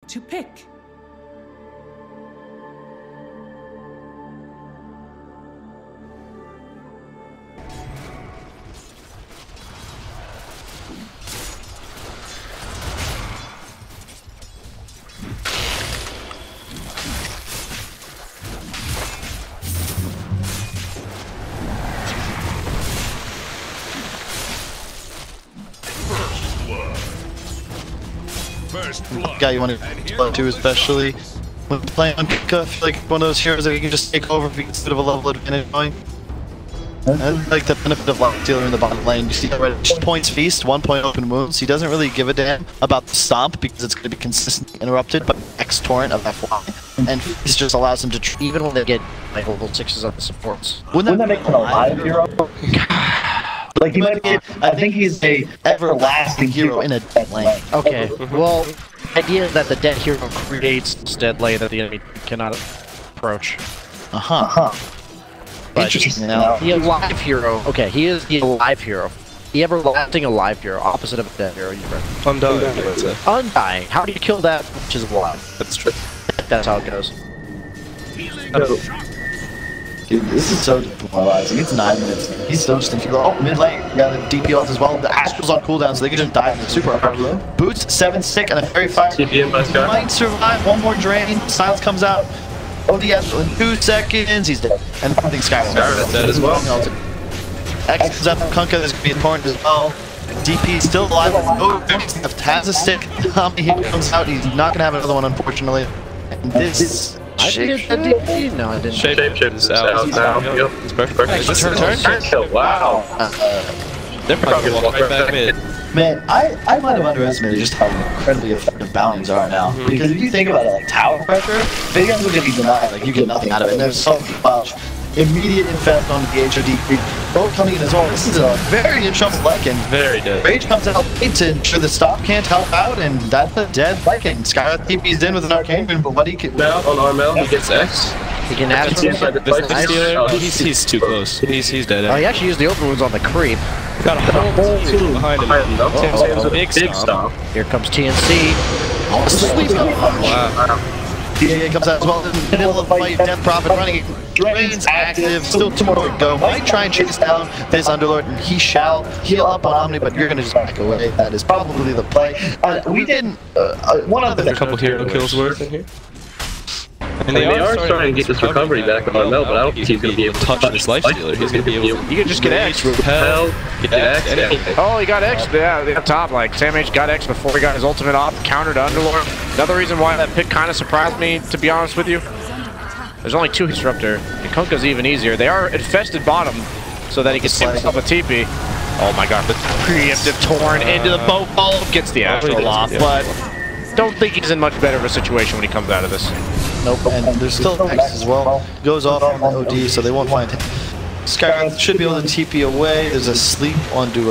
to pick. Guy you want to play to, especially when playing on Pika. I feel like one of those heroes that you can just take over if you get a bit of a level advantage going. I like the benefit of Life Stealer in the bottom lane. You see that right? Just points feast, 1 point open wounds. He doesn't really give a damn about the stomp because it's going to be consistently interrupted by X torrent of FY. And Feast just allows him to even when they get like level 6s of the supports. Wouldn't that make him a live hero? Like he might be, I think he's a everlasting hero in a dead lane. Okay, well, the idea is that the dead hero creates this dead lane that the enemy cannot approach. Interesting. The alive hero, okay, he is the alive hero. The everlasting alive hero, opposite of a dead hero, you've read. Undying, I would say. Undying. How do you kill that which is alive? That's true. That's how it goes. Dude, this is so demoralizing. It's 9 minutes. He's so just infused. Oh, mid lane. You got the DP off as well. The Astral's on cooldown, so they can just die in the super hard. Boots, 7 sick, and a fairy fire. Might survive. One more drain. Silence comes out. OD Astral in 2 seconds. He's dead. And I think Skyrim dead as well. X comes out from Kunkka. There's going to be a torrent as well. DP still alive. Oh, has a stick. He comes out. He's not going to have another one, unfortunately. And this. I did a DP? No, I didn't. Shape is out now. Yep, it's perfect. Turn. Wow. They're probably going right back mid. Man, I might have underestimated just how incredibly effective bounties are now. Because if you think about it, like tower pressure, big guns are going to be denied. Like you get nothing out of it. And there's so much immediate infest on the HOD creep. Both coming in as well. This is a very in trouble Lycan. Very dead. Rage comes out late to ensure the stop can't help out, and that's a dead Lycan. Skyrath TP's in with an arcane boon, but what he can. Now on Armel, he gets X. He can add He's too close. He's dead. Oh, he actually used the open wounds on the creep. Got a whole team behind him. Oh, big stomp. Here comes TNC. Oh, sleep. Wow. DA comes out as well in the middle of the fight. Death Prophet running. Drain's active. Still 2 more to go. Might try and chase down this Underlord, and he shall heal up on Omni, but you're going to just back away. That is probably the play. We didn't. One other thing. A couple hero kills worth in here. And they are starting to get this recovery back on Armel, but I don't think he's going to be able to touch this Life Stealer. He's going to be able to... You can just get X. Repel, get X, anything. Oh, he got X. Yeah, up top, like, Sam H got X before he got his ultimate off, countered Underlord. Another reason why that pick kind of surprised me, to be honest with you. There's only 2 Disruptor, and Kunkka's even easier. They are infested bottom, so that he can save himself a TP. Oh my god, the preemptive torn into the boat ball gets the Astral off, but don't think he's in much better of a situation when he comes out of this. Nope, and there's still X as well. Goes off on the OD, so they won't find him. Skyrath should be able to TP away. There's a sleep onto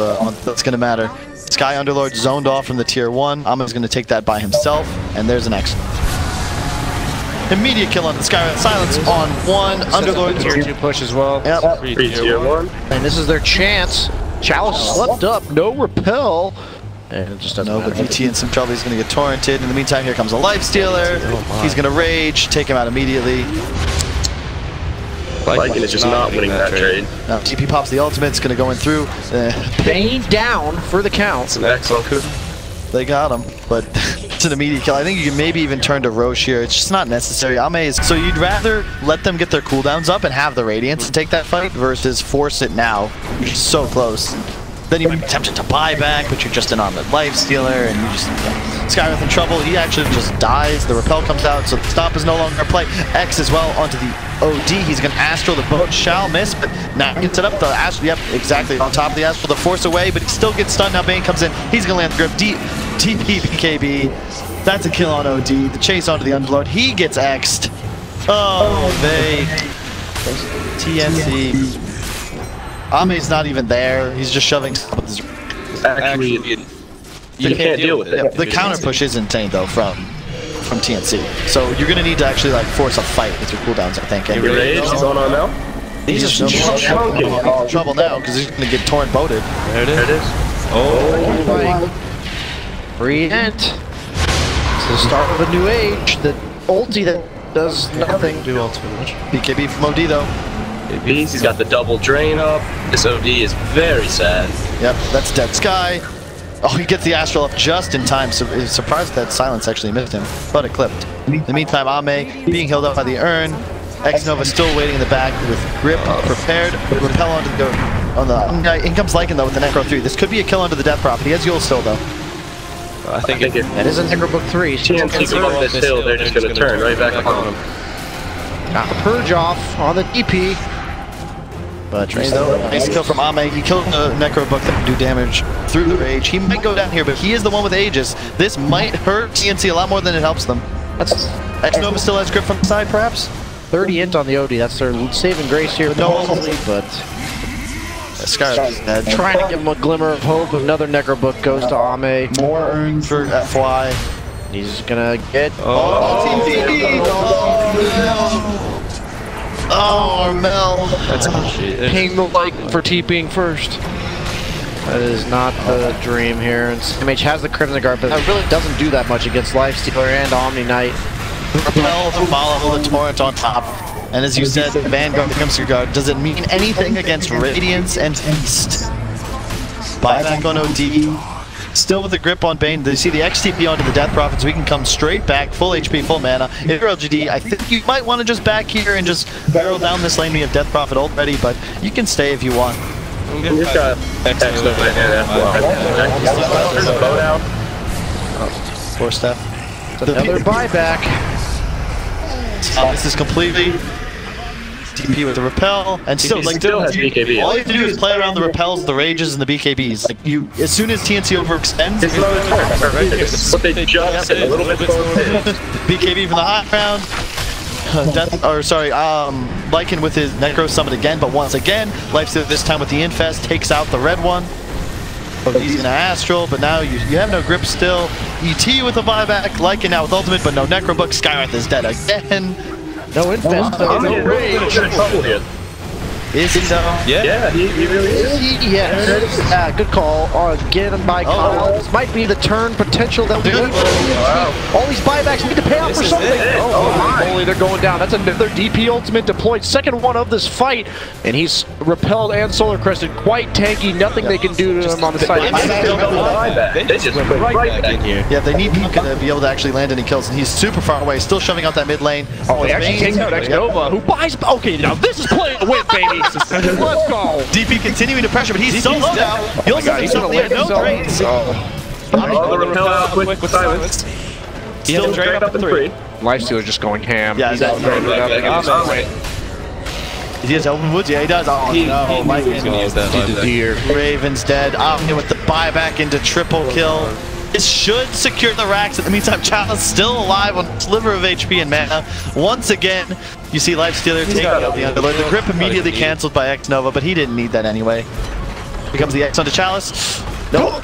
that's going to matter. Sky Underlord zoned off from the tier 1. Ama's going to take that by himself, and there's an X. Immediate kill on the Skyrath. Silence on 1. Underlord tier 2 push as well. Yep. Tier 1. And this is their chance. Chalice slept up. No repel. And it just doesn't matter. But VT in some trouble. He's going to get torrented. In the meantime, here comes a Life Stealer. He's going to rage, take him out immediately. Lycan is just not winning that trade. Now TP pops the ultimate. It's going to go in through. Bane down for the count. It's an excellent coup. They got him, but it's an immediate kill. I think you can maybe even turn to Roche here. It's just not necessary. So you'd rather let them get their cooldowns up and have the Radiance and take that fight versus force it now. You're just so close. Then you might be tempted to buy back, but you're just in on the Life Stealer, and you just... Skyrath in trouble. He actually just dies. The repel comes out, so the stop is no longer a play. X as well onto the OD. He's going to Astral. The boat shall miss, but now gets it up. The Astral, yep, exactly on top of the Astral. The force away, but he still gets stunned. Now Bane comes in. He's going to land the grip. TP BKB. That's a kill on OD. The chase onto the Underlord. He gets X'd. Oh, they... TNC. Ame's not even there. He's just shoving stuff with his... Actually, you can't deal with it. Yeah, the counter push is insane though from TNC. So you're gonna need to actually like force a fight with your cooldowns, I think. Your rage is on Armel? He's just in trouble now because he's gonna get torrent boated. There it is. Oh. Pre-ent. The start of a new age, the ulti that does nothing. Do ultimate much. BKB from OD though. He's got the double drain up. This OD is very sad. Yep, that's Dead Sky. Oh, he gets the Astral up just in time. So he's surprised that Silence actually missed him, but it clipped. In the meantime, Ame being healed up by the urn. Xnova still waiting in the back with grip prepared. Repel onto the in comes Lycan though with the Necro 3. This could be a kill onto the Death Prophet. He has Yule still though. I think if that is a Necro Book 3. TNC go up this hill, they're just going to turn right back upon him. Got the Purge off on the DP. But nice kill from Ame. He killed the Necro Book that can do damage through the Rage. He might go down here, but he is the one with Aegis. This might hurt TNC a lot more than it helps them. Xnova still has grip from the side, perhaps? 30 int on the OD. That's their saving grace here. No ulti, but Scarlet is dead. trying to give him a glimmer of hope. Another Necro Book goes to Ame. More urns for FY. He's gonna get. Oh, Armel. That's shit. Ping the like for TPing first. That is not the dream here. And MH has the Crimson Guard, but that really doesn't do that much against Lifestealer and Omni Knight. Repel to follow the Torrent on top. And as you said, Vanguard becomes your guard. Does it mean anything against Radiance and Feast? Buyback on OD. Still with the grip on Bane. They see the XTP onto the Death Prophet, so we can come straight back, full HP, full mana. If you're LGD, I think you might want to just back here and just barrel down this lane. We have Death Prophet already, but you can stay if you want. He's got boat out. Poor Steph. Another buyback. This is completely DP with the repel, and still, like, still has BKB. all you have to do is play around the repels, the rages, and the BKBs. Like, you, as soon as TNC overextends, It's low turn. What they just said, a little bit slow. BKB from the high ground. Lycan with his Necro Summit again, but once again, Lifestealer this time with the Infest takes out the red one. He's gonna Astral, but now you have no grip still. ET with a buyback, Lycan now with ultimate, but no Necro Book. Skywrath is dead again. No Infest, though. No Rage. Is he though? Yeah, he really is. Yes. Good call. Again by Kyle. This might be the turn potential that we need. Wow. All these buybacks need to pay off for something. Holy, they're going down. That's another DP ultimate deployed. Second one of this fight. And he's repelled and solar crested. Quite tanky. Nothing they can do to him on the side. They just went right back in here. Yeah, they need Puka to be able to actually land any kills, and he's super far away, still shoving out that mid lane. Oh, he actually takes out Xnova, who buys. Okay, now this is playing to win, baby. Let's go. DP continuing to pressure, but he's so low now. He also has himself there, no trades. The repel out quick with Silence. Still dragged up in 3. Lifestealer just going ham. Yeah, He's that's he has open woods, yeah, he does. Oh no, Raven's dead. Omni with the buyback into triple kill. This should secure the racks. In the meantime, Chalice still alive on a sliver of HP and mana. Once again, you see Lifestealer take out the Underlord. The grip immediately canceled by Xnova, but he didn't need that anyway. Here comes the X onto Chalice. No.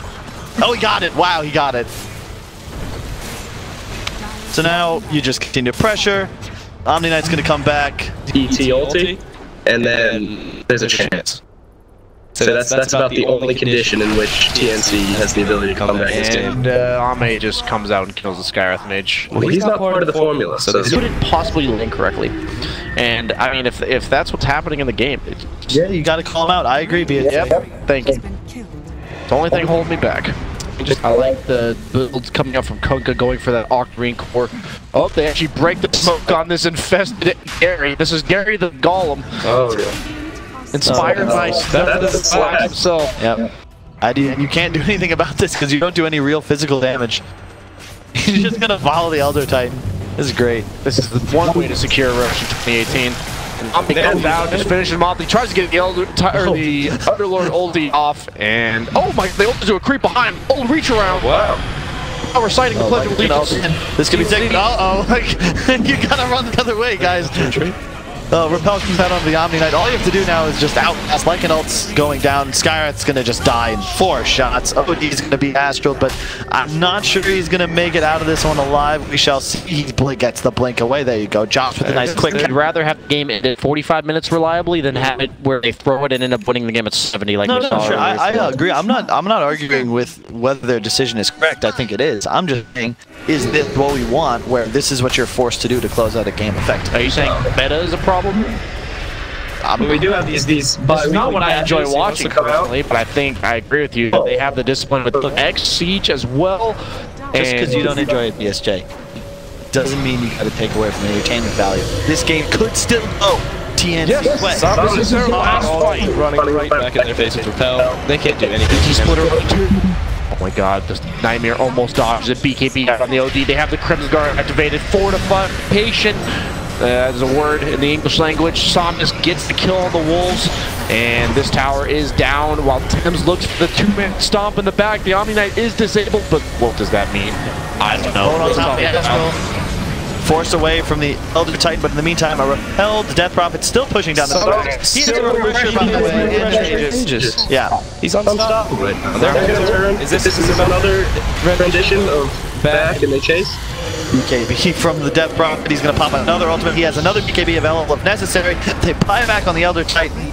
Oh, he got it. Wow, he got it. So now you just continue to pressure. Omni Knight's going to come back. ET ulti, and then there's a chance. So that's about the only condition in which TNC has the ability to come back. And Ame just comes out and kills the Skywrath Mage. Well, he's not part of the formula, so he couldn't possibly link correctly. And I mean, if that's what's happening in the game, yeah, you got to call him out. I agree, BS. Yep. Thank you. It's the only thing holding me back. I like the builds coming up from Kunkka going for that Octarine core. Oh, they actually break the smoke on this infested Gary. This is Gary the Golem. Oh, yeah. Inspired by Steph himself. Yep. You can't do anything about this because you don't do any real physical damage. He's just gonna follow the Elder Titan. This is great. This is the one way to secure Rush in 2018. And Omni comes down, just finishes him off. He tries to get the Underlord ulti off, and oh my! They ult to a creep behind him. Oh, reach around. Wow. Now we're citing the Pledge of Allegiance. This could be taken. Like you gotta run the other way, guys. Repel comes out on the Omni Knight. All you have to do now is just outlast. Lycan ult's going down. Skywrath's gonna just die in 4 shots. OD's gonna be Astral, but I'm not sure he's gonna make it out of this one alive. We shall see. He gets the blink away. There you go. Josh with a nice quick. I'd rather have the game end at 45 minutes reliably than have it where they throw it and end up winning the game at 70 like we saw. Sure. I agree. I'm not arguing with whether their decision is correct. I think it is. I'm just saying is this what we want, where this is what you're forced to do to close out a game effect. Are you saying meta is a problem? We do have these It's not what I enjoy watching personally, but I think I agree with you. They have the discipline with X Siege as well. Just because you don't enjoy it, BSJ, doesn't mean you got to take away from the entertainment value. This game could still go TNC's way. This is their last fight. Running right back in their face with Repel. They can't do anything. Splitter. Oh my god, this Nightmare almost dodges it. BKB out on the OD. They have the Crimson Guard activated. Fortified, patient. There's a word in the English language. Somnus gets the kill on the Wolves, and this tower is down while Thames looks for the two-man stomp in the back. The Omni Knight is disabled, but what does that mean? I don't know. Hold on top, force away from the Elder Titan, but in the meantime, a repelled Death Prophet still pushing down the road. He's a refresher, by the way. Yeah. He's unstoppable right now. turn. Is this another rendition of back and they chase? BKB from the Death Prophet. He's going to pop another ultimate. He has another BKB available if necessary. They buy back on the Elder Titan.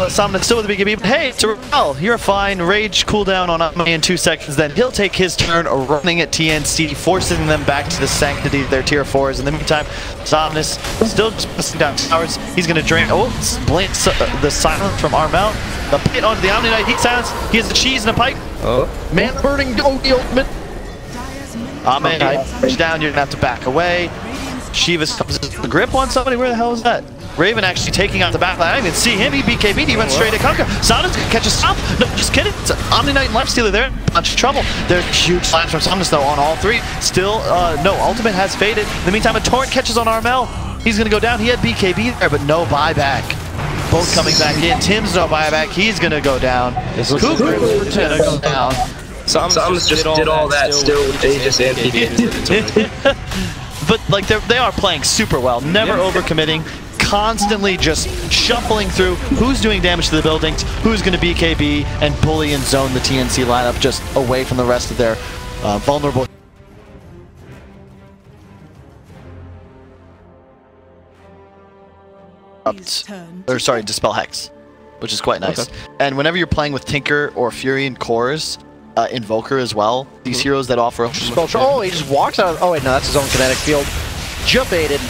Somnus still with the BKB, but hey, Terrell, you're fine. Rage cooldown on Omni in 2 seconds, then he'll take his turn running at TNC, forcing them back to the sanctity of their tier 4s. In the meantime, Somnus still just pressing down towers. He's going to drain, blinks the silence from Armel. The pit onto the Omni Knight, heat silence. He has the cheese and a pipe. Man burning, the ultimate. Omni Knight, push down, you're going to have to back away. Shivas comes to the grip on somebody, where the hell is that? Raven actually taking out the back line. I didn't even see him. He BKB'd. He went straight at Kunkka. Somnus can catch a stomp. No, just kidding. It's Omni Knight and Lifestealer there. Bunch of trouble. There's huge slams from Somnus though on all three. Still, no, ultimate has faded. In the meantime, a torrent catches on Armel. He's going to go down. He had BKB there, but no buyback. Both coming back in. Tim's no buyback. He's going to go down. Cougar's going to go down. Somnus just did all that still with Aegis and PvP. But like they are playing super well. Never overcommitting. Constantly just shuffling through who's doing damage to the buildings, who's going to BKB and bully and zone the TNC lineup just away from the rest of their vulnerable. Dispel Hex, which is quite nice. Okay. And whenever you're playing with Tinker or Fury and Cores, Invoker as well, these heroes that offer. Oh, he just walks out. Oh wait, no, that's his own kinetic field. Jump baited.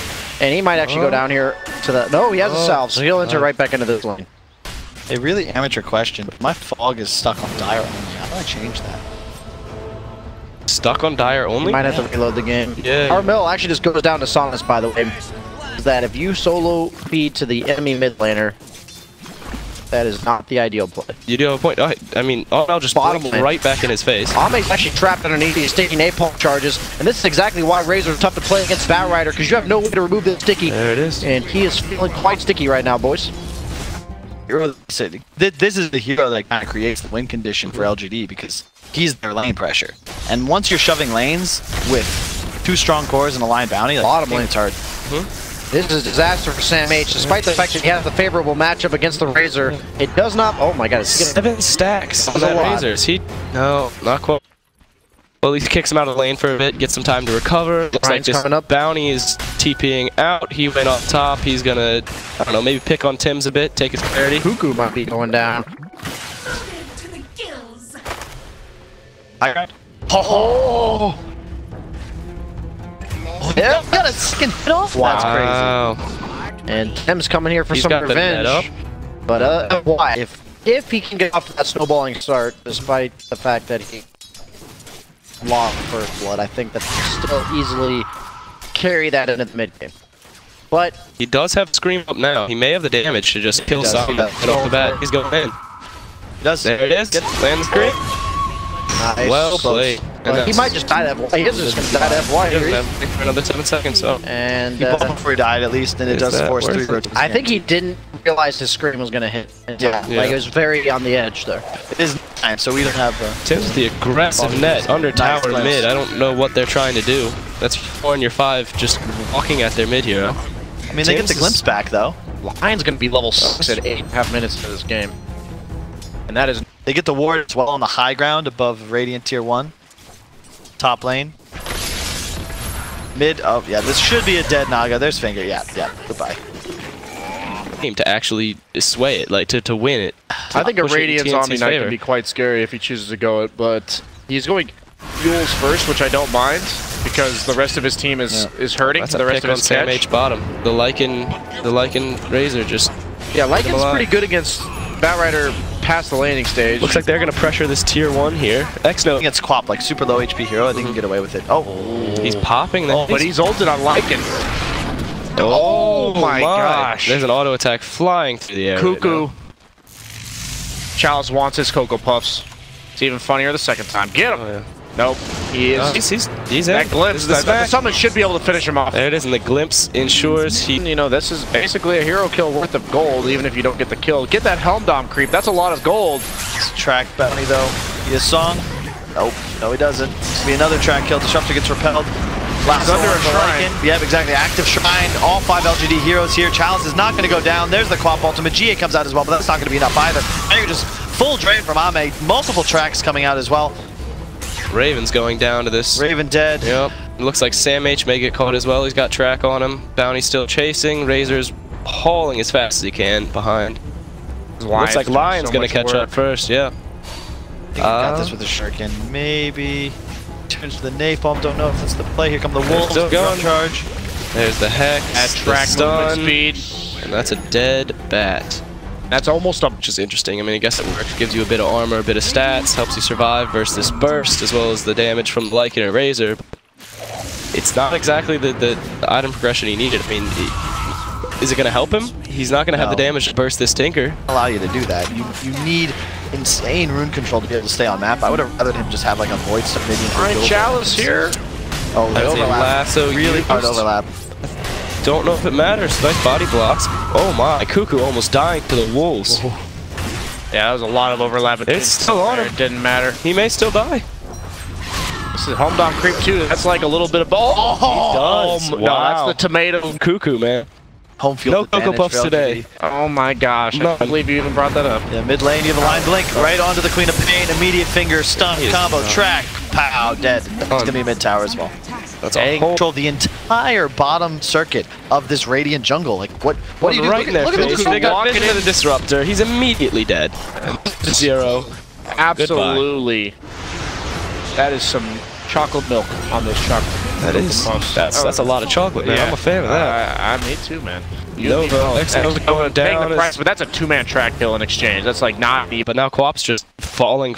And he might actually go down here to the... No, he has a salve, so he'll enter right back into this lane. A really amateur question, but my fog is stuck on Dire only. How do I change that? Stuck on Dire only? You might have to reload the game. Yeah. Armel actually just goes down to Somnus, by the way. Is that if you solo feed to the enemy mid laner, that is not the ideal play. You do have a point. I mean, I'll just bottom right back in his face. Ame's actually trapped underneath. He's taking napalm charges, and this is exactly why Razor is tough to play against Batrider, because you have no way to remove this sticky. There it is. And he is feeling quite sticky right now, boys. This is the hero that kind of creates the win condition for LGD, because he's their lane pressure. And once you're shoving lanes with 2 strong cores and a line bounty, like, bottom lane, it's hard. This is a disaster for Sam H. Despite the fact that he has the favorable matchup against the Razor, it does not... Oh my god, it's 7 stacks on that Razors. No, not quite. Well, he kicks him out of the lane for a bit, gets some time to recover. Looks like this bounty is TPing out. He went up top. He's gonna, I don't know, maybe pick on Tim's a bit, take his clarity. Cuckoo might be going down. Oh! Yeah, got a second hit off. Wow. That's crazy. And Tim's coming here for some revenge. But why? If he can get off to that snowballing start, despite the fact that he lost first blood, I think that he can still easily carry that into the mid game. But he does have Scream up now. He may have the damage to just kill something right off the bat. He's going in. He does. There it is. Land the Scream. Nice. Well played. He might just die that way. He is just going to die that way. He doesn't have for another 7 seconds, so. And he bought before he died, at least, and it does force 3 rotations. I think he didn't realize his Scream was going to hit. Like, it was very on the edge there. It is time, so we don't have... Tim's the aggressive net under tower mid. I don't know what they're trying to do. That's 4 and your 5 just walking at their mid hero. I mean, they get the glimpse back, though. Lion's going to be level 6 at 8.5 minutes into this game. And that is... They get the ward as well on the high ground above Radiant Tier 1. Top lane. Mid, oh yeah, this should be a dead Naga. There's Finger, yeah, goodbye. To actually sway it, like to win it. I think a Radiant's Omni Knight can be quite scary if he chooses to go it, but he's going Yules first, which I don't mind, because the rest of his team is hurting. That's the a rest pick of on his Sam catch. H bottom. The Lycan Razor just... Yeah, Lycan's pretty good against Batrider past the landing stage. Looks like they're going to pressure this tier 1 here. Xno Against Quap, like super low HP hero, I think he can get away with it. Oh, he's popping that. but he's ulted on Lycan. Oh my gosh. There's an auto attack flying through the air. Cuckoo. Chalice wants his Cocoa Puffs. It's even funnier the second time. Get him. Oh, yeah. Nope. He is. He's that in. glimpse. The summon should be able to finish him off. There it is, and the glimpse ensures he... You know, this is basically a hero kill worth of gold, even if you don't get the kill. Get that Helm Dom creep. That's a lot of gold. track bounty though. He has song. Nope. No, he doesn't. It's gonna be another track kill. Disruptor gets repelled. Last under a shrine. Yep, exactly. Active shrine. All 5 LGD heroes here. Chalice is not going to go down. There's the Quap ultimate. GA comes out as well, but that's not going to be enough either. Now you're just full drain from Ame. Multiple tracks coming out as well. Raven's going down to this. Raven dead. Yep. It looks like Sam H may get caught as well. He's got track on him. Bounty's still chasing. Razor's hauling as fast as he can behind. Looks like Lion's going to catch up first, yeah. I think he got this with a shuriken. Maybe turns to the napalm. Don't know if that's the play. Here come the wolves. Still going. Charge. There's the hex. At track movement speed. And that's a dead bat. That's almost up. Which is interesting. I mean, I guess it works. Gives you a bit of armor, a bit of stats, helps you survive versus this burst, as well as the damage from Lycan and Razor. It's not exactly the item progression he needed. I mean, is it going to help him? He's not going to have the damage to burst this Tinker. Allow you to do that. You need insane rune control to be able to stay on map. I would have rather him just have like a void stuff maybe. Alright, Chalice here. Oh, the That's a overlap. lasso Really used. hard overlap. Don't know if it matters. Nice body blocks. Oh my, Cuckoo almost dying to the wolves. Yeah, that was a lot of overlap. It's still on him. It didn't matter. He may still die. This is Home Dom Creep too. That's like a little bit of... Oh, He does. No, Wow. that's the tomato. Cuckoo, man. Home field No Cocoa advantage Puffs for today. LGD. Oh my gosh, I None. can't believe you even brought that up. Yeah, mid lane, you have a line blink right onto the Queen of Pain. Immediate finger, stun, combo, track, pow, dead. It's going to be mid tower as well. That's They a whole... control the entire bottom circuit of this Radiant jungle. Like, what do you do? Right in their Look at face. the They got walking vision of the Disruptor. He's immediately dead. 0. Absolutely. That is some chocolate milk on this chocolate. That is. That's a lot of chocolate, man. Yeah. I'm a fan of that. Me too, man. Nova, X-Nova going paying down. the price, but that's a 2-man track kill in exchange. That's like not deep. But now Quap's just falling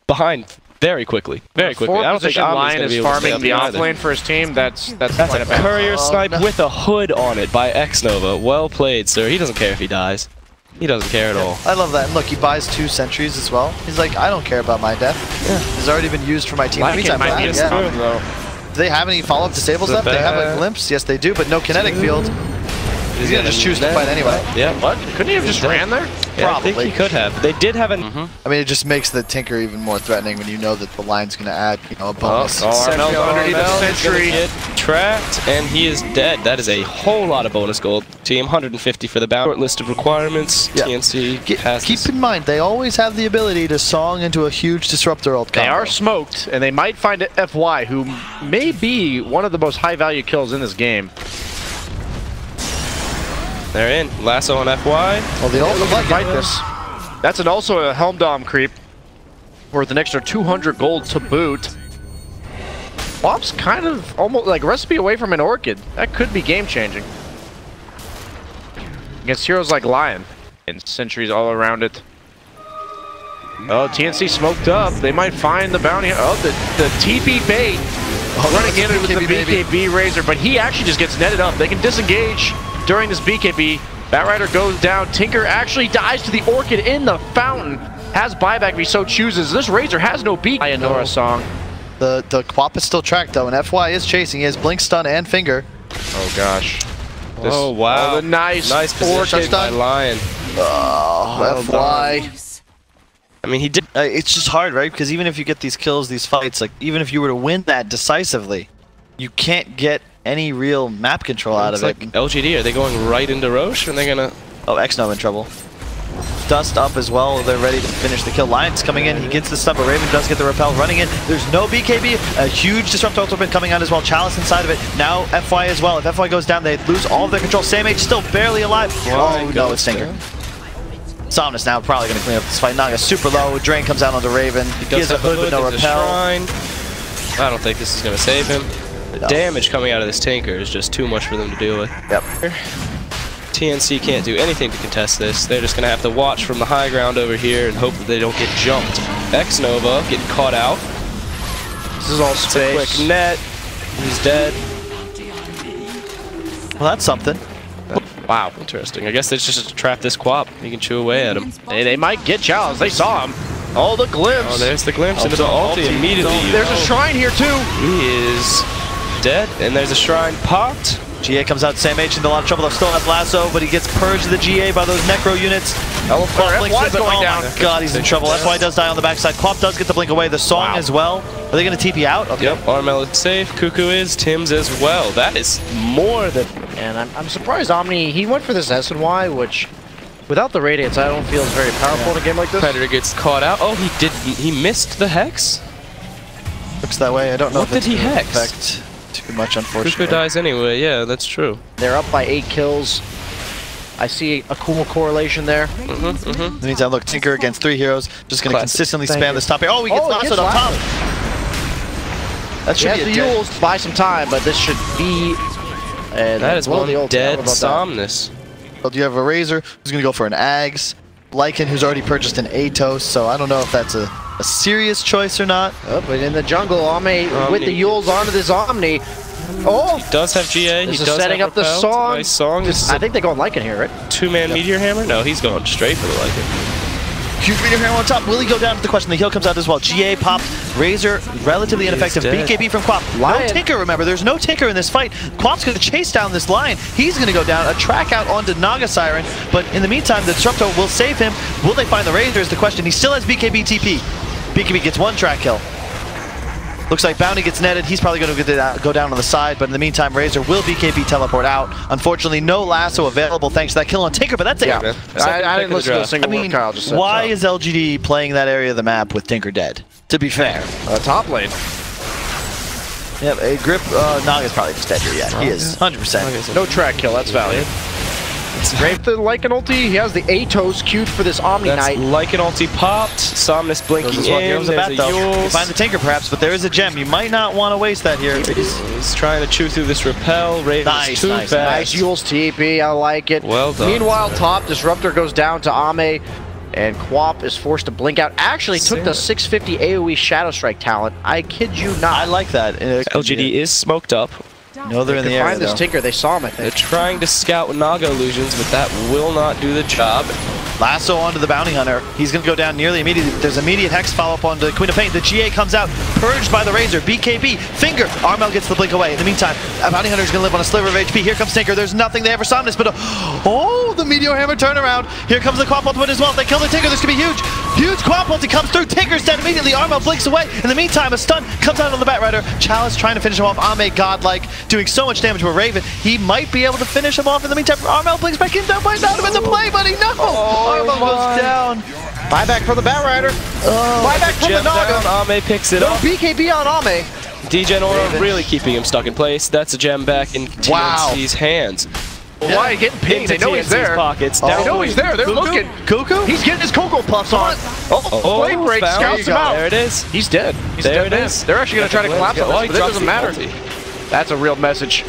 behind very quickly. Very quickly. I don't think Position Omni's Lion going to be is able to farming stay up the here off either. lane for his team. That's That's quite a bad. courier snipe no. with a hood on it by X-Nova. Well played, sir. He doesn't care if he dies. He doesn't care at all. I love that. And look, he buys 2 sentries as well. He's like, I don't care about my death. Yeah. He's already been used for my team. Lycan might be a stun, though. Do they have any follow-up disables left? They have a glimpse. Yes, they do, but no kinetic field. He's going to just choose to fight anyway. Yeah. What? Couldn't he have just ran there? Yeah, I think Probably. he could have. They did have an... I mean, it just makes the Tinker even more threatening when you know that the line's going to add, you know, a bonus. Armel's underneath the sentry. Get tracked, and he is dead. That is a whole lot of bonus gold. Team 150 for the short list of requirements. Yeah. TNC passes. Keep in mind, they always have the ability to song into a huge Disruptor ult combo. They are smoked, and they might find FY, who may be one of the most high-value kills in this game. They're in. Lasso on FY. Well, the ult Look at fight this. That's also a Helm Dom creep worth an extra 200 gold to boot. Quap's kind of almost like recipe away from an Orchid. That could be game-changing. Against heroes like Lion and sentries all around it. Oh, TNC smoked up. They might find the bounty. Oh, the TP bait running in with the BKB Razor, but he actually just gets netted up. They can disengage during this BKB. Batrider goes down. Tinker actually dies to the Orchid in the fountain. Has buyback if he so chooses. This Razor has no beat. Ianora song. The Quap is still tracked though, and FY is chasing. He has blink, stun, and finger. Oh gosh. Oh wow. Oh, the nice position Orchid by Lion. Oh, FY. I mean, he did. It's just hard, right? Because even if you get these kills, these fights, like even if you were to win that decisively, you can't get any real map control out of Like it. LGD, are they going right into Roche? And they're gonna... Oh, Xno in trouble. Dust up as well. They're ready to finish the kill. Lion's coming in. He gets the stun, but Raven does get the repel running in. There's no BKB. A huge Disruptor ultimate coming out as well. Chalice inside of it. Now FY as well. If FY goes down, they lose all of their control. Sam H still barely alive. Oh, no, it's Tinker. Somnus now probably going to clean up this fight. Naga super low. Drain comes out onto Raven. He has a hood but no repel. I don't think this is going to save him. The damage coming out of this Tinker is just too much for them to deal with. Yep. TNC can't do anything to contest this. They're just going to have to watch from the high ground over here and hope that they don't get jumped. X-Nova getting caught out. This is all space. Quick net. He's dead. Well, that's something. Wow, interesting. I guess they just trap this Quap. You can chew away at him. They might get challenged. They saw him. Oh, the glimpse. Oh, there's the glimpse into the ulti immediately. There's a shrine here too. He is dead, and there's a shrine popped. GA comes out, Sam H in a lot of trouble. Though still has lasso, but he gets purged of the GA by those Necro units. FY's going down. Oh my god, he's in trouble. FY does die on the backside. Quap does get the blink away. The song as well. Are they going to TP out? Okay. Yep, Armel is safe. Cuckoo is. Tim's as well. That is more than... And I'm surprised Omni, he went for this S&Y, which without the Radiance, I don't feel is very powerful in a game like this. Predator gets caught out. Oh, he missed the Hex? Looks that way. I don't know What did he Hex? Affect too much, unfortunately. Cuckoo dies anyway. Yeah, that's true. They're up by 8 kills. I see a cool correlation there. In the meantime, look, Tinker against 3 heroes. Just going to consistently spam this top air. Oh, he gets lassoed up top. That should be a dead. Yules to buy some time, but this should be... that is one dead Somnus. Well, you have a Razor who's going to go for an Ags. Lycan who's already purchased an Atos, so I don't know if that's a serious choice or not. Oh, but in the jungle, Omni with the Yules onto this Omni. Oh! He does have GA. This he is does setting have up the repel. song. Nice song. I think they're going Lycan here, right? 2-man Meteor Hammer? No, he's going straight for the Lycan. Huge Meteor Hammer on top. Will he go down to the question? The heal comes out as well. GA popped. Razor, relatively ineffective. BKB from Quap. No Tinker, remember. There's no Tinker in this fight. Quap's going to chase down this Lion. He's going to go down. A track out onto Naga Siren. But in the meantime, the Disruptor will save him. Will they find the Razor is the question. He still has BKB TP. BKB gets 1 track kill. Looks like Bounty gets netted. He's probably going to go down on the side, but in the meantime, Razor will BKB teleport out. Unfortunately, no lasso available thanks to that kill on Tinker, but that's it. Yeah, I didn't listen to a single word Kyle just said. Why is LGD playing that area of the map with Tinker dead? To be fair. Top lane. Yep, a Grip, Naga's probably just dead here yet. He is, 100%. No track kill, that's valiant. Great the Lycan ulti, he has the Atos queued for this Omni Knight. Lycan ulti popped, Somnus blinking in, there's a bat though. You find the Tinker perhaps, but there is a gem. You might not want to waste that here. He's trying to chew through this repel. Nice, nice. Nice Yules TP, I like it. Well done. Meanwhile, top Disruptor goes down to Ame, and Quap is forced to blink out. Actually took the 650 AoE Shadow Strike talent. I kid you not. I like that. LGD is smoked up. No, they're in the area. Find this Tinker. They saw him, I think. They're trying to scout with Naga illusions, but that will not do the job. Lasso onto the Bounty Hunter. He's going to go down nearly immediately. There's immediate Hex follow-up onto Queen of Pain. The GA comes out, purged by the Razor. BKB, Finger. Armel gets the blink away. In the meantime, Bounty Hunter's going to live on a sliver of HP. Here comes Tinker. There's nothing there for Somnus, but oh, the Meteor Hammer turnaround. Here comes the Quap ultimate as well. If they kill the Tinker, this could be huge. Huge Quap ulti comes through. Tinker's dead immediately. Armel blinks away. In the meantime, a stun comes out on the Batrider. Chalice trying to finish him off. Ame godlike, doing so much damage with Raven. He might be able to finish him off in the meantime. Armel blinks back in. That might not have been the play, buddy. No! Armel goes down. Buyback for the Batrider. Buyback from the Naga. Ame picks it up. BKB on Ame. DJ Nora really keeping him stuck in place. That's a gem back in TNC's hands. Why getting pinged? They know he's there. Pockets. They know he's there. They're looking. Cuckoo? He's getting his Cocoa Puffs on. Flame break scouts him out. There it is. He's dead. He's there dead. It is. They're actually going to try to collapse him, but it doesn't matter. That's a real message.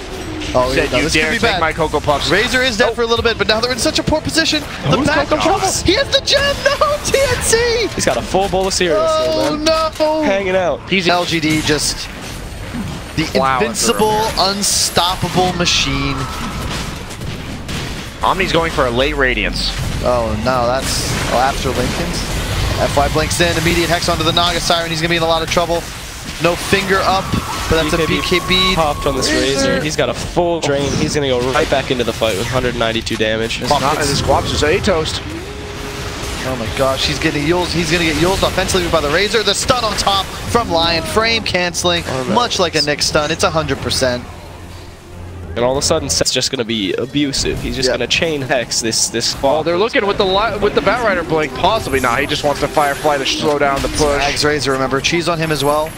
Oh, said you dare take my Cocoa Puffs. Razor is dead for a little bit, but now they're in such a poor position. The back of trouble. He has the gem. No, TNC. He's got a full bowl of cereal. Oh no! Hanging out. He's LGD, just the invincible, unstoppable machine. Omni's going for a late Radiance. Oh no, that's after Lincoln's. FY blinks in, immediate Hex onto the Naga Siren. He's gonna be in a lot of trouble. No Finger up, but that's a BKB. Popped on this Razor. He's got a full drain. He's gonna go right back into the fight with 192 damage. This Quap's just A-toast. Oh my gosh, he's getting Yules. He's gonna get Yules offensively by the Razor. The stun on top from Lion. Frame canceling, much like a Nick stun. It's 100%. And all of a sudden, Seth's just going to be abusive. He's just going to chain Hex this fall. Oh, they're looking with the Batrider blink. Possibly not. He just wants to Firefly to slow down the push. Ags Razor, remember. Cheese on him as well.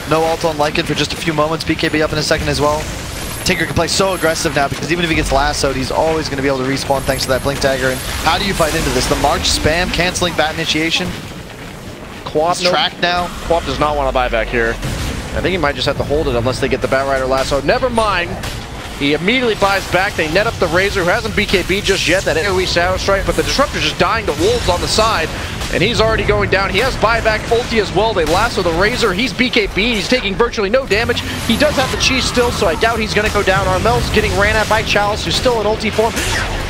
No ult on Lycan for just a few moments. BKB up in a second as well. Tinker can play so aggressive now because even if he gets lassoed, he's always going to be able to respawn thanks to that blink dagger. And how do you fight into this? The March spam, canceling bat initiation. Quap tracked now. Quap does not want to buy back here. I think he might just have to hold it unless they get the Batrider lasso. Never mind. He immediately buys back. They net up the Razor, who hasn't BKB just yet, that AoE Shadow Strike, but the Disruptor's just dying to Wolves on the side, and he's already going down. He has buyback ulti as well. They lasso the Razor. He's BKB. He's taking virtually no damage. He does have the cheese still, so I doubt he's going to go down. Armel's getting ran at by Chalice, who's still in ulti form.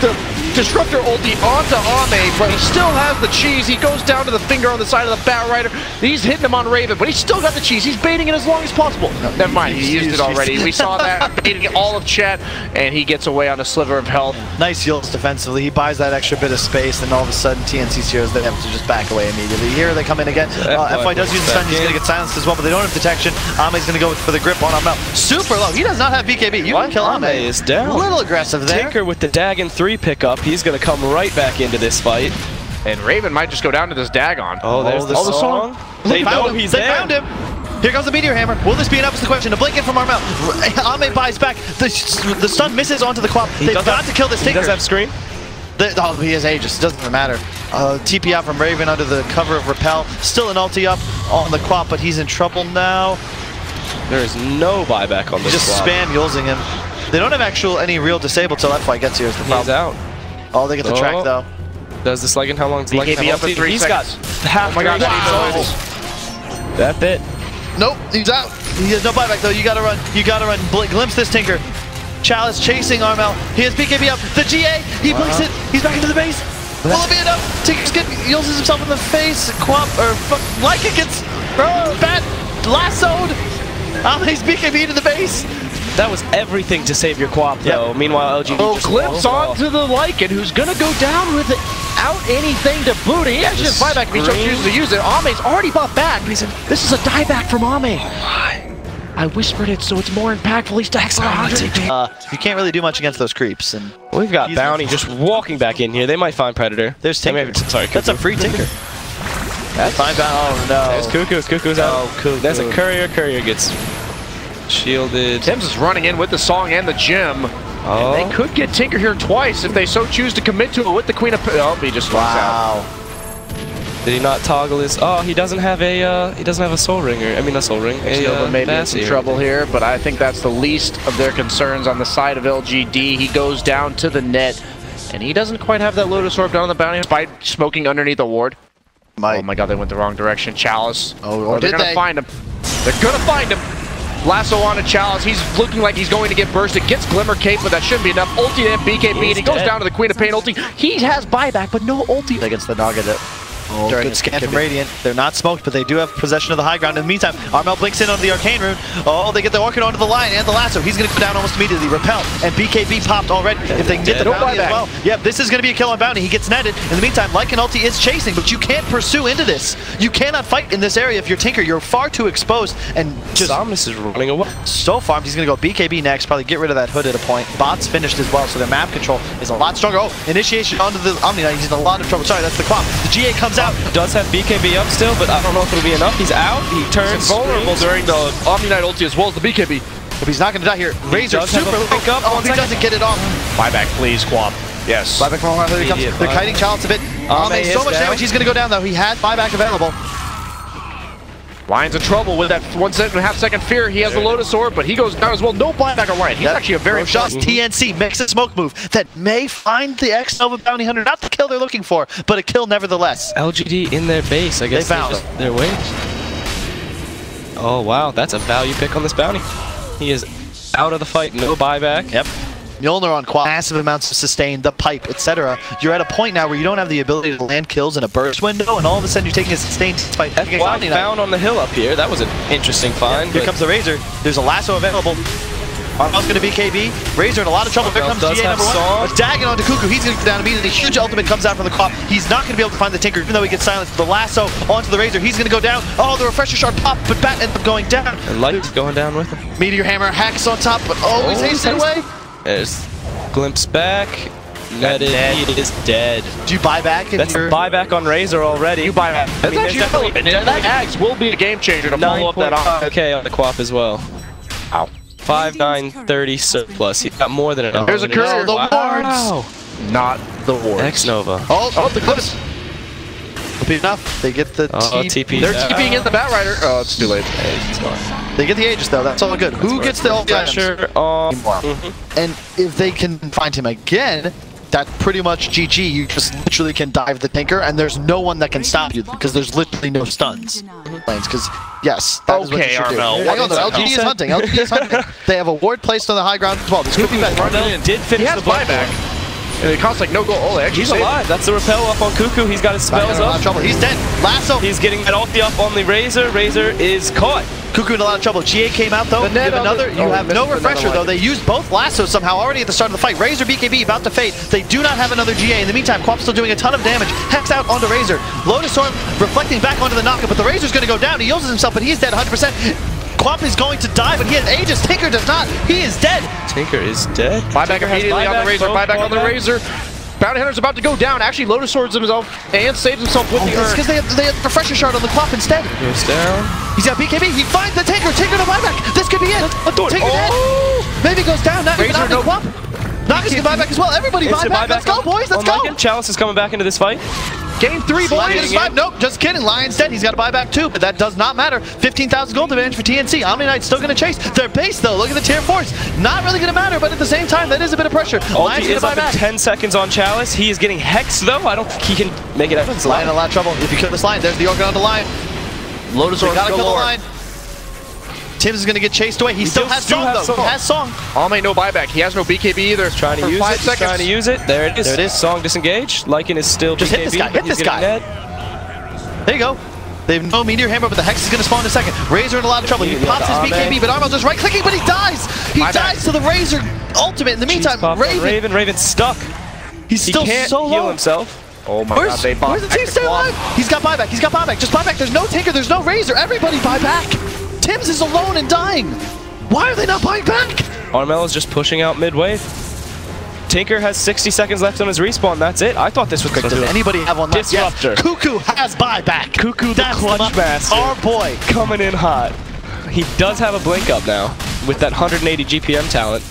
The Disruptor ulti onto Ame, but he still has the cheese. He goes down to the finger on the side of the Batrider. He's hitting him on Raven, but he's still got the cheese. He's baiting it as long as possible. No, never mind, he used it already. We saw that, baiting all of chat, and he gets away on a sliver of health. Nice heals defensively. He buys that extra bit of space, and all of a sudden TNC's heroes, they have to just back away immediately. Here they come in again. FY does use the stun. He's going to get silenced as well, but they don't have detection. Ame's going to go for the grip on Armel. Super low. He does not have BKB. You can kill Ame. Is down. A little aggressive there. Tinker with the Dagon 3 pickup. He's going to come right back into this fight. And Raven might just go down to this Dagon. Oh, there's the song. They know he's there. They found him. Here comes the Meteor Hammer. Will this be enough is the question. A blink in from Armel. Ame buys back. The stun misses onto the Quap. They've got to kill this Tinker. He does have Scream. Oh, he has Aegis. It doesn't even matter. TP out from Raven under the cover of Repel. Still an ulti up on the Quap, but he's in trouble now. There is no buyback on this Just Quap. spam using him. They don't have any real disable till that fight gets here. Is the problem. He's out. Oh, they get the track though. Does this Leggin? How long does Leggin have up in 3 He's seconds. got half. Oh my god, That bit. Nope, he's out. He has no buyback though. You gotta run. You gotta run. Glimpse this Tinker. Chalice chasing Armel. He has BKB up. The GA. He blinks it. He's back into the base. Will it be enough? Tinker's uses himself in the face. Quap or Leica gets bat lassoed. He's BKB to the base. That was everything to save your Quap, though. Yep. Meanwhile, LGD just glimpse onto the Lycan, who's going to go down without anything to boot. He actually has buyback if he chooses to use it. Ame's already bought back. This is a dieback from Ame. I whispered it, so it's more impactful. He's stacks 100. You can't really do much against those creeps. And we've got Bounty just walking back in here. They might find Predator. There's Tinker. Sorry, that's a free Tinker. That's fine. Oh no. There's Cuckoo. Cuckoo's out. Oh, Cuckoo. There's a Courier. Courier gets shielded. Tim's is running in with the Song and the Gem. Oh. And they could get Tinker here twice if they so choose to commit to it with the Queen of... Oh, he just walks out. Did he not toggle his... Oh, he doesn't have a Soul Ringer. I mean, a Soul Ring. Maybe in some trouble here, but I think that's the least of their concerns on the side of LGD. He goes down to the net, and he doesn't quite have that Lotus Orb down on the bounty despite smoking underneath the ward. Oh my god, they went the wrong direction. Chalice. Oh, they're gonna find him. They're gonna find him. Lasso on a Chalice. He's looking like he's going to get bursted. Gets Glimmer Cape, but that shouldn't be enough. Ulti and BKB, and he goes down to the Queen of Pain ulti. He has buyback, but no ulti. Against the Nugget. Oh, good scan from Radiant. They're not smoked, but they do have possession of the high ground. In the meantime, Armel blinks in on the Arcane Rune. Oh, they get the Orchid onto the line and the Lasso. He's going to go down almost immediately. Repel and BKB popped already. If they can get the bounty as well. Yep, this is going to be a kill on bounty. He gets netted. In the meantime, Lycan ulti is chasing, but you can't pursue into this. You cannot fight in this area if you're Tinker. You're far too exposed and just... Somnus is running away. So farmed. He's going to go BKB next, probably get rid of that hood at a point. Bot's finished as well, so their map control is a lot stronger. Oh, initiation onto the Omni Knight. He's in a lot of trouble. Sorry, that's the Quap. The GA comes out. Does have BKB up still, but I don't know if it'll be enough. He's out. He turns vulnerable during the Omni Knight ulti as well as the BKB. But he's not going to die here. Razor super pick up. Oh, he doesn't get it off. Buyback, please, Quap. Yes. Buyback from Omni. Here he comes. They're kiting Chalice a bit. Ame so much damage. He's going to go down though. He had buyback available. Lion's in trouble with that 1.5 second fear. He has the Lotus Orb, but he goes down as well. No buyback on Lion. He's actually a very shots. TNC makes a smoke move that may find the X-Nova Bounty Hunter. Not the kill they're looking for, but a kill nevertheless. LGD in their base. I guess they found their way. Oh wow, that's a value pick on this bounty. He is out of the fight. No buyback. Yep. Mjolnir on Quap, massive amounts of sustain, the pipe, etc. You're at a point now where you don't have the ability to land kills in a burst window, and all of a sudden you're taking a sustained fight. That's why found on the hill up here. That was an interesting find. Here comes the Razor. There's a lasso available. Armel's going to BKB. Razor in a lot of trouble. Here comes GA number 1. A Dagon onto Cuckoo. He's going to go down immediately. Huge ultimate comes out from the Quap. He's not going to be able to find the Tinker, even though he gets silenced. The lasso onto the Razor. He's going to go down. Oh, the Refresher Shard popped, but Bat ends up going down. And Light's going down with him. Meteor Hammer hacks on top, but he's hasted away. There's Glimpse back. Netted. He is dead. Do you buy back? That's a buyback on Razor already. You buy back. That's actually relevant. That Axe will be a game changer to follow up that on. Okay, on the Quap as well. Ow. 5,930 surplus. He got more than enough. There's a Courier. The wards. Not the wards. X-Nova. Oh, the Clips. Will be enough. They get the TP. They're TPing in the Batrider. Oh, it's too late. They get the Aegis though. That's all good. Who gets the ulti pressure? And if they can find him again, that's pretty much GG. You just literally can dive the Tinker, and there's no one that can stop you because there's literally no stuns. Because yes, that is what you should do. Hang on, though. LGD is hunting. LGD is hunting. They have a ward placed on the high ground as well. This could be better. Armel did finish the buyback. And it costs like no goal. Oh, actually he's alive. That's the repel up on Cuckoo. He's got his spells up. Trouble. He's dead. Lasso. He's getting that ulti up on the Razor. Razor is caught. Cuckoo in a lot of trouble. GA came out though. You have no refresher though. They used both lassos somehow already at the start of the fight. Razor, BKB about to fade. They do not have another GA. In the meantime, Quap's still doing a ton of damage. Hex out onto Razor. Lotus Storm reflecting back onto the knockup, but the Razor's going to go down. He uses himself, but he's dead 100%. Quap is going to die, but he has Aegis. Tinker does not. He is dead. Tinker is dead. Buyback immediately on the Razor. Buyback on the Razor. Bounty Hunter's about to go down. Actually, Lotus Swords himself and saves himself with the urn. Because they have refresher shard on the Quap instead. Goes down. He's got BKB. He finds the Tinker. Tinker to buyback. This could be it. Tinker dead. Maybe goes down. Now he's on the Quap. Nagas can buyback as well. Everybody buyback. Let's go, boys. Let's go. Chalice is coming back into this fight. Game 3, boys. Nope, just kidding. Lion's dead. He's got to buy back 2, but that does not matter. 15,000 gold advantage for TNC. Omni Knight's still going to chase. Their base, though, look at the tier 4s. Not really going to matter, but at the same time, that is a bit of pressure. Ulti is up in 10 seconds on Chalice. He is getting hexed, though. I don't think he can make it out. Lion in a lot of trouble. If you kill this Lion, there's the Organ on the Lion. Lotus Organ gotta kill the Lion. Tim's is going to get chased away. He still has Song, though. He has Song. Almay no buyback. He has no BKB either. Trying to use it. He's trying to use it. There it is. There it is. Song disengaged. Lycan is still just BKB. Hit this guy. Hit this guy. There you go. They have no Meteor Hammer, but the Hex is going to spawn in a second. Razor in a lot of trouble. He pops his BKB, but Armel's just right-clicking, but he dies! He dies to the Razor ultimate. In the meantime, Raven's stuck. He's still so low. He heal himself. Oh my god, they bought. Where's the team stay alive? He's got buyback. He's got buyback. Just buyback. There's no Tinker. There's no Razor. Everybody buy back. Tim's is alone and dying. Why are they not buying back? Armel is just pushing out mid-wave. Tinker has 60 seconds left on his respawn. That's it. I thought this was Does anybody have one left? Disruptor. Yes. Cuckoo has buyback. Cuckoo the clutch master. Our boy. Coming in hot. He does have a blink up now with that 180 GPM talent.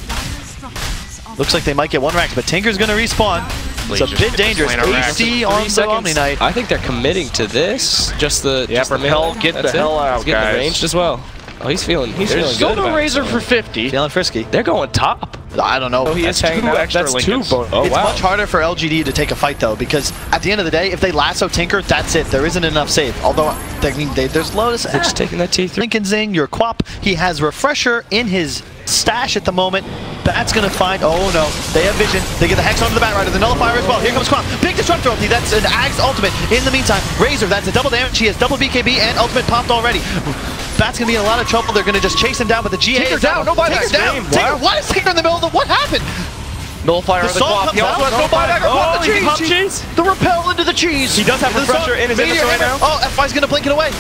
Looks like they might get one rack, but Tinker's going to respawn. It's a bit dangerous. AC on the Omni Knight. I think they're committing to this. Just the repel, get the hell out, guys. He's getting ranged as well. Oh, he's feeling good. There's still no Razor for 50. Feeling frisky. They're going top. I don't know. Oh, he is hanging out. That's two. Oh, it's much harder for LGD to take a fight, though, because at the end of the day, if they lasso Tinker, that's it. There isn't enough save. Although, there's Lotus. They're just taking that T3. Lincoln Zing, your Quap. He has Refresher in his stash at the moment. That's going to find... Oh, no. They have vision. They get the Hex onto the Batrider. The Nullifier as well. Here comes Quap. Big Disruptor ulti. That's an Ag's ultimate. In the meantime, Razor, that's a double damage. He has double BKB and ultimate popped already. Bat's going to be in a lot of trouble. They're going to just chase him down, but the GA Tinker is down. No buyback. Tinker down. Tinker, why is Tinker in the middle of the... What happened? Nullifier on the Quap. He also has no buyback. Oh, the cheese. The repel into the cheese. He does have refresher in his inventory right now. Oh, F5's going to blink it away.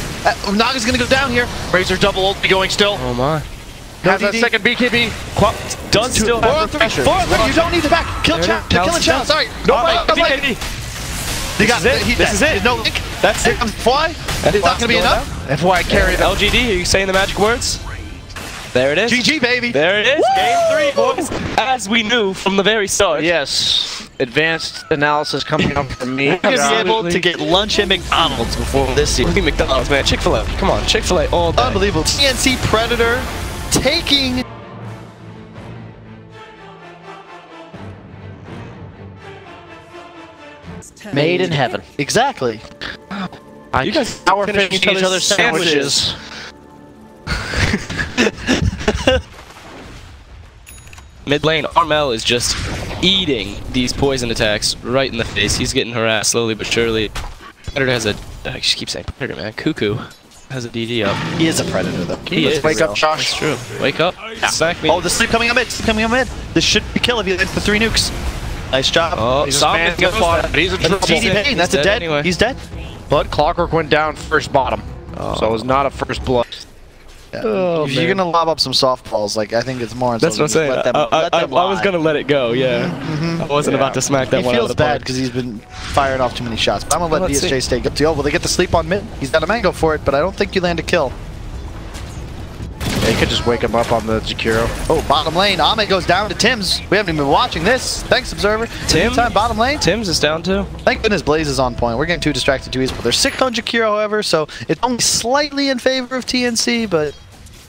Naga's going to go down here. Razor double ult going still. Oh, my. Has a second BKB. Quap does still have refresher. 4 on 3. You don't need the back. Kill Chalice. They're killing Chalice. Sorry. No BKB. This is it. No link. That's it. Fly. It's not going to be enough. That's why I carry them. LGD, are you saying the magic words? There it is. GG, baby. There it is. Woo! Game 3, boys. As we knew from the very start. Yes. Advanced analysis coming up from me. I'm going to be able to get lunch at McDonald's before this season. McDonald's, man. Chick-fil-A. Come on. Chick-fil-A all day. Unbelievable. TNC Predator taking... Made in heaven. Exactly. You guys are finishing each other's sandwiches. Mid lane, Armel is just eating these poison attacks right in the face. He's getting harassed slowly but surely. Predator has a... I just keep saying Predator, man. Cuckoo has a DD up. He is a Predator, though. He is. Wake up, Josh. That's true. Wake up. Smack me. Oh, the sleep coming up mid. Coming up mid. This should be kill if you hit the 3 nukes. Nice job. Oh, he's in trouble. That's a dead. Anyway. He's dead. But Clockwork went down first bottom. So it was not a first blood. Yeah. Oh, if you're gonna lob up some softballs, like I think it's more. That's what I'm saying. I was gonna let it go. Yeah, I wasn't about to smack that one. He feels bad because he's been firing off too many shots. But I'm gonna let BSJ stay up to you. Oh, will they get the sleep on mid? He's got a mango for it, but I don't think you land a kill. They could just wake him up on the Jakiro. Oh, bottom lane. Ame goes down to Tim's. We haven't even been watching this. Thanks, Observer. Tim? Time, bottom lane. Tim's is down too. Thank goodness Blaze is on point. We're getting too distracted too easy. They're sick on Jakiro, however, so it's only slightly in favor of TNC, but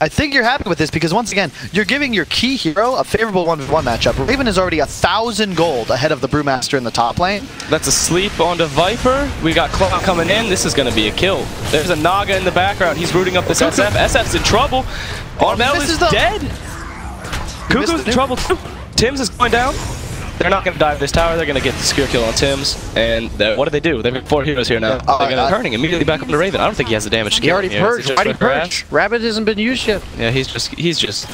I think you're happy with this because, once again, you're giving your key hero a favorable 1v1 matchup. Raven is already 1,000 gold ahead of the Brewmaster in the top lane. That's a sleep onto Viper. We got Clock coming in. This is going to be a kill. There's a Naga in the background. He's rooting up this SF. SF's in trouble. Armel is dead. Cuckoo's in trouble too. Tim's is going down. They're not going to dive this tower. They're going to get the secure kill on Tim's. And what do they do? They've got 4 heroes here now. They're going to turning immediately back up to Raven. I don't think he has the damage to He kill already him here. purged. Already purged. Rabbit hasn't been used yet. Yeah, he's just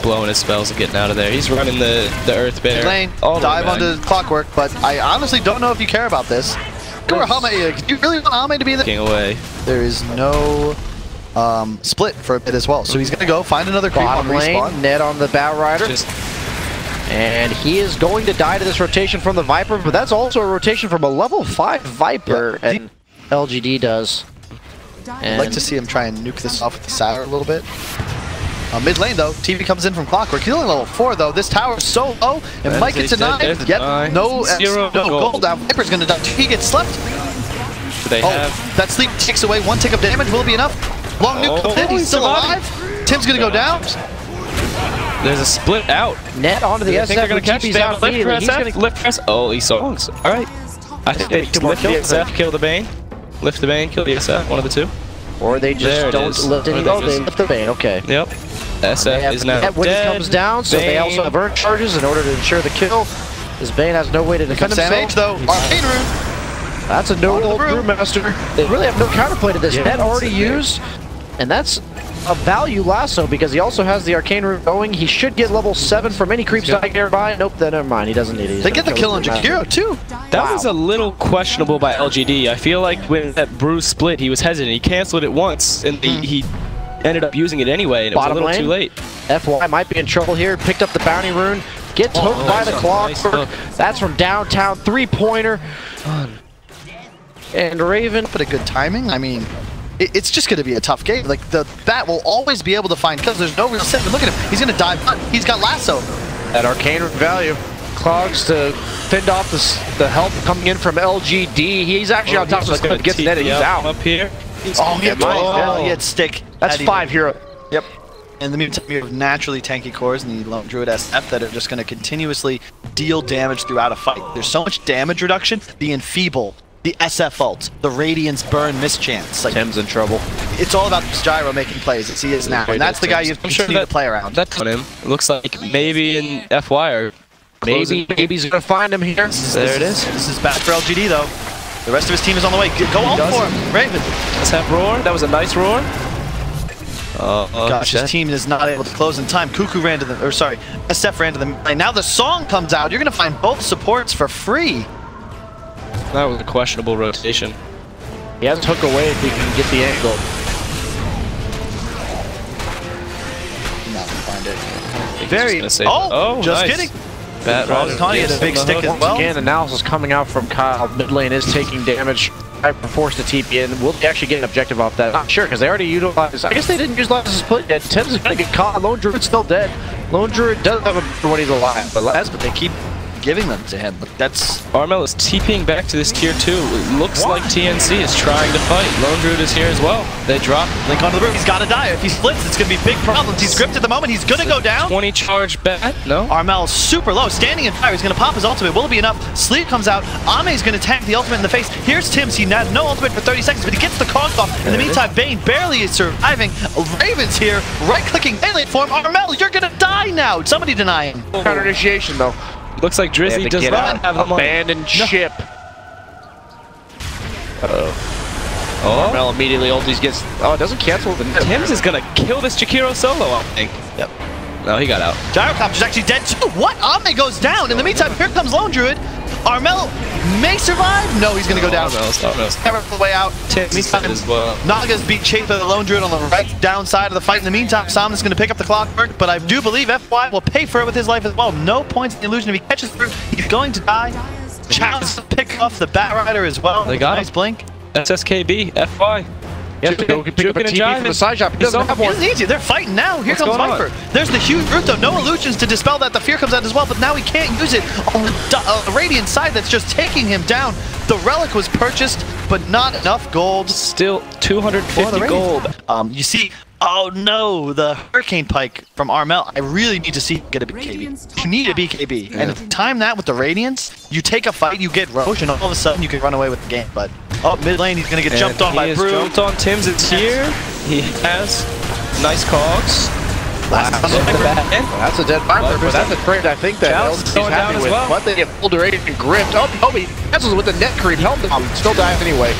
blowing his spells and getting out of there. He's running the Earth Bear. Lane, dive onto Clockwork, but I honestly don't know if you care about this. Do you really want Ame to be the away? There is no split for a bit as well, so he's going to go find another creep on respawn. Lane, Ned on the Bat Rider. And he is going to die to this rotation from the Viper, but that's also a rotation from a level 5 Viper, and LGD does. I'd like to see him try and nuke this off with the Sour a little bit. Mid lane though, TV comes in from Clockwork. He's only level 4 though. This tower is so low, and Mike gets denied. Yet no gold down. Viper's going to die. He gets slept. They have that sleep takes away 1 tick of damage. Will it be enough? Long nuke comes in. He's still alive. Tim's going to go down. There's a split out. Net onto the SF. They're going to catch TP's out immediately. He's going to lift press. Oh, he songs. All right. I think they lift the SF, kill the Bane. Lift the Bane, kill the SF. One of the two. Or they just don't lift any. Oh, they lift the Bane. Okay. Yep. SF is now when dead. He comes down, so they also have earned charges in order to ensure the kill. This Bane has no way to defend himself. H though. Arcane Rune. That's a no-gold Brewmaster. They really have no counterplay to this. Net already used, and that's a value lasso because he also has the Arcane Rune going. He should get level 7 from any creeps dying nearby. Nope, then never mind. He doesn't need it. They get the kill on Jakiro too. That was a little questionable by LGD. I feel like when that Brew split, he was hesitant. He canceled it once, and he ended up using it anyway, and it was a little too late. FY might be in trouble here. Picked up the bounty rune. Gets hooked by the Clockwork. That's from downtown. 3-pointer. And Raven. But a good timing. I mean, it's just going to be a tough game. Like, the Bat will always be able to find kills. There's no real set. Look at him. He's going to dive. He's got lasso. That Arcane value. Clogs to fend off the help coming in from LGD. He's actually on top of the gets netted. He's out. Up here. He had stick. That's 5 hero. Yep. In the meantime, you have naturally tanky cores and the Lone Druid SF that are just going to continuously deal damage throughout a fight. There's so much damage reduction. The Enfeeble, the SF ult, the Radiance Burn Mischance. Like, Tim's in trouble. It's all about Gyro making plays as he is now, and that's the guy you continue to play around. That's on him. It looks like maybe in FY or maybe he's going to find him here. There it is. This is bad for LGD though. The rest of his team is on the way. Go home for him, Raven. Let's have roar. That was a nice roar. Gosh, his team is not able to close in time. Cuckoo ran to the, or sorry, SF ran to the lane. Now the song comes out. You're going to find both supports for free. That was a questionable rotation. He has hook away if he can get the angle. Not gonna find it. Very. Just nice. kidding. Bat Tony had a big stick as well. Again, analysis coming out from Kyle. Mid lane is taking damage. Viper forced to TP in. Will they actually get an objective off that? Not sure, because they already utilized. I guess they didn't use Last Split yet. Tim's is going to get caught. Lone Druid's still dead. Lone Druid does have a when he's alive, but they keep giving them to him. Look, that's Armel is TPing back to this tier 2. It looks like TNC is trying to fight. Lone Druid is here as well. They drop. Link onto the roof. He's got to die. If he splits, it's going to be big problems. He's gripped at the moment. He's going to go down. 20 charge bat. No. Armel's super low. Standing in fire. He's going to pop his ultimate. Will it be enough? Sleep comes out. Ame's going to tank the ultimate in the face. Here's Tim's. He has no ultimate for 30 seconds, but he gets the cogs off. In the meantime, Bane barely is surviving. Raven's here. Right-clicking melee for him. Armel, you're going to die now. Somebody deny him. Counter initiation, though. Looks like Drizzy does not have the money. Abandoned ship. Armel immediately ultis gets. Oh, it doesn't cancel. Tim's is gonna kill this Jakiro solo, I think. Yep. No, he got out. Gyrocopter's actually dead too. What? Ame goes down. In the meantime, here comes Lone Druid. Armel may survive. No, he's gonna go down. Armel's the way out. Meantime, as well. Naga's beat chased by the Lone Druid on the right downside of the fight. In the meantime, Somnus going to pick up the Clockwork, but I do believe FY will pay for it with his life as well. No points in the illusion. If he catches through, he's going to die. Challenge to pick off the Bat Rider as well. They got nice blink. SSKB, FY. He has to go pick up a TP from the side shot. He doesn't have one. It's easy. They're fighting now. Here comes Viper. There's the huge root though. No illusions to dispel that. The fear comes out as well, but now he can't use it on the Radiant side that's just taking him down. The relic was purchased, but not enough gold. Still 250 gold. You see, oh no, the Hurricane Pike from Armel. I really need to see him get a BKB. You need a BKB. Yeah. And if you time that with the Radiance, you take a fight, you get Roche, and all of a sudden you can run away with the game. But oh, mid lane, he's going to get jumped on by Brew. Jumped on. Tim's is here. He has nice cogs. That's a dead Viper, but that's a trade I think that LGD's happy with. But they get full duration and gripped. Oh, Toby cancels with the net creep. Help him. Still dies anyway.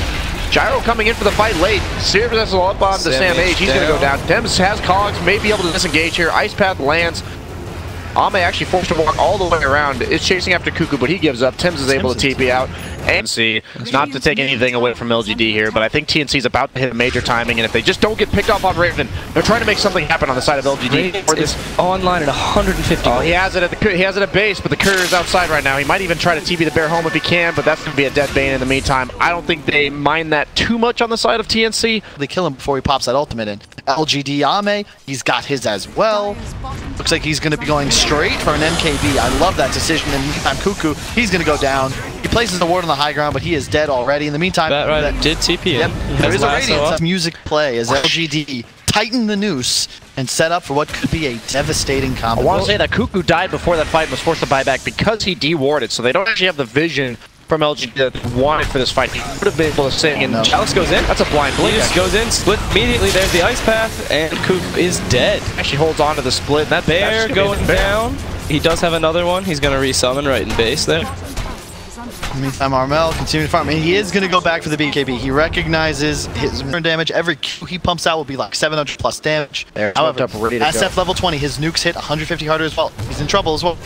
Gyro coming in for the fight late. Sears vessel up on the Sam H. He's going to go down. Dems has cogs, may be able to disengage here. Ice Path lands. Ame actually forced to walk all the way around. Is chasing after Cuckoo, but he gives up. Tims is able to TP out. And see, not to take anything away from LGD here, but I think TNC is about to hit a major timing, and if they just don't get picked off on Raven, they're trying to make something happen on the side of LGD. Or this online at 150. Oh, he has it at base, but the courier is outside right now. He might even try to TP the bear home if he can, but that's going to be a dead Bane in the meantime. I don't think they mind that too much on the side of TNC. They kill him before he pops that ultimate in. LGD Ame, he's got his as well. Looks like he's going to be going straight for an MKB. I love that decision. In the meantime, Cuckoo, he's going to go down. He places the ward on the high ground, but he is dead already. In the meantime, that did TP in. Yep, there is a Radiance music play as LGD tighten the noose and set up for what could be a devastating combo. I want to say that Cuckoo died before that fight and was forced to buy back because he de-warded, so they don't actually have the vision from LGD that wanted for this fight. He would have been able to sing, and Chalice goes in. That's a blind blink. He just goes in, split immediately. There's the Ice Path, and Coop is dead. Actually holds on to the split. That bear going down. He does have another one. He's going to resummon right in base there. In the meantime, Armel continuing to farm, and he is going to go back for the BKB. He recognizes his burn damage. Every Q he pumps out will be like 700 plus damage. However, up, ready to SF level 20, his nukes hit 150 harder as well. He's in trouble as well.